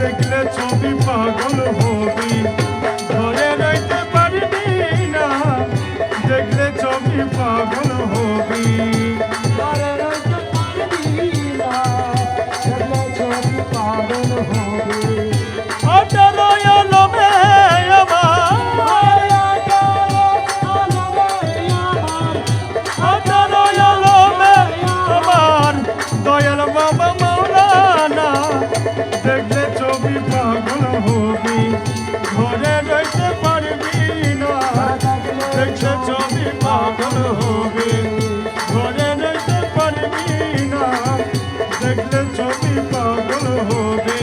দেখলে ছবি পাগল হবি, ঘরে রইতে পারবি না, দেখলে ছবি পাগল হবি। ঘরে রইতে পারবি না, দেখলে ছবি পাগল হবি। অটল আলমে আমার, অটল আলমে আমার দয়াল বাবা মাওলানা, দেখলে ছবি পাগল হবি, ঘরে রইতে পারবি না, দেখলে ছবি পাগল হবি, ঘরে রইতে পারবি না, দেখলে ছবি পাগল হবি।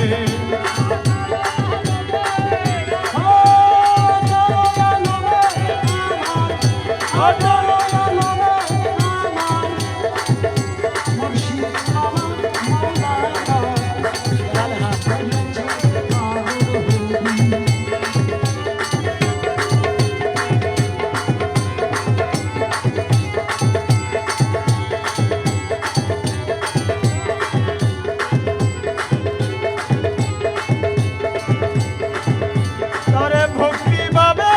তারে ভক্তি ভাবে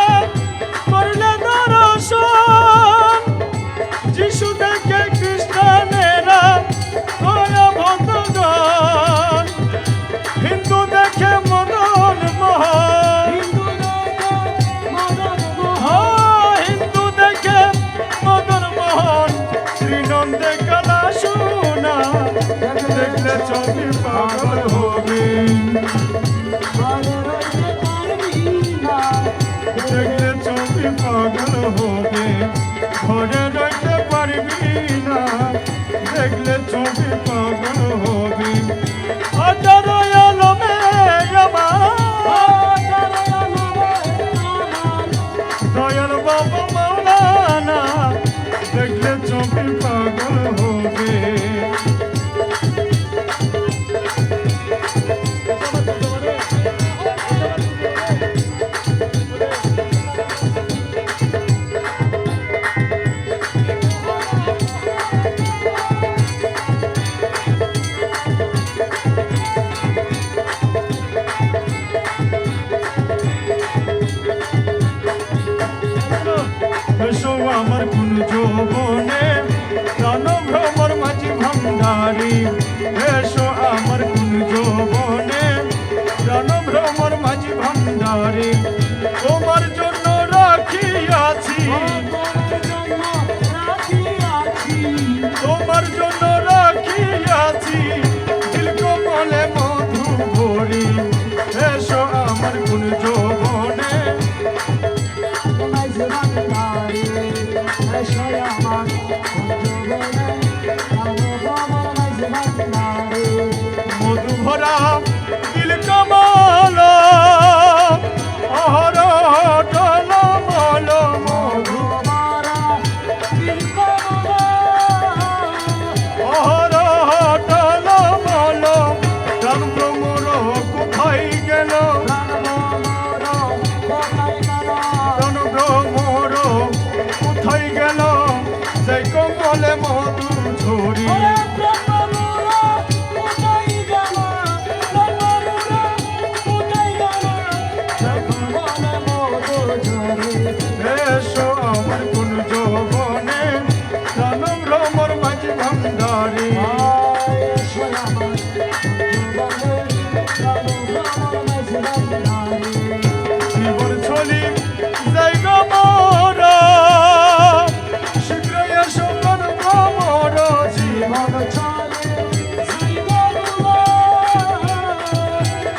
করলে দর্শন, যিশু দেখে খ্রিস্টানেরা দয়া ভক্তগণ, হিন্দু দেখে মদন মোহন, হিন্দু দেখে মদন মোহন, শ্রীনন্দে কালা সোনা, দেখলে ছবি পাগল হবি, দেখলে ছবি পাগল হবে, ঘরে রইতে পারবি না, দেখলে ছবি পাগল হবে। অটল আলমে আমার দয়াল বাবা মাওলানা, দেখলে ছবি পাগল হবে। এসো আমার কোন যৌবনে প্রাণ ভ্রমর মাঝি ভান্ডারি, এসো আমার কোন যৌবনে প্রাণ ভ্রমর মাঝি ভান্ডারি, তোমার জন্য রাখিয়াছি, তোমার জন্য রাখিয়াছি, দিলকমলে মধু ভরি, এসো আমার কোন যৌবনে মধু ভরা দিল কমল, অহর টলমল, মধু অহর টলমল, প্রাণ ভ্রমর কোথায় গেল, প্রাণ ভ্রমর কোথায় গেল, সেই কমলে মধু ঝরি, এসো আমার কোন যৌবনে প্রাণ ভ্রমর মাঝি ভান্ডারি, জীবন ছলি জায়গা মোর, শীঘ্র এসো প্রাণ ভ্রমর, জীবন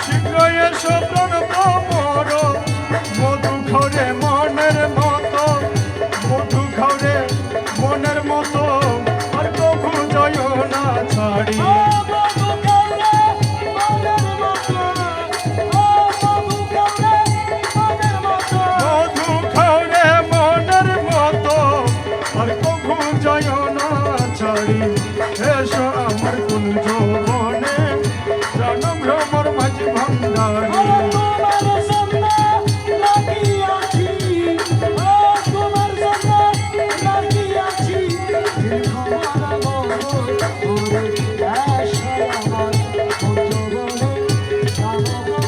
শীঘ্র এসো প্রাণ ভ্রমর, মধু ঘরে মনের মতো, মধু ঘরে মনের মতো, আর কখু যায় না ছাড়ি, মধু ঘরে মনের মতো, আর কখু যায় না ছাড়ি, এসো আমার কোন যৌবনে প্রাণ ভ্রমর মাঝি ভান্ডারি। Come on.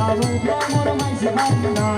মোর মাইসে ভান্ডার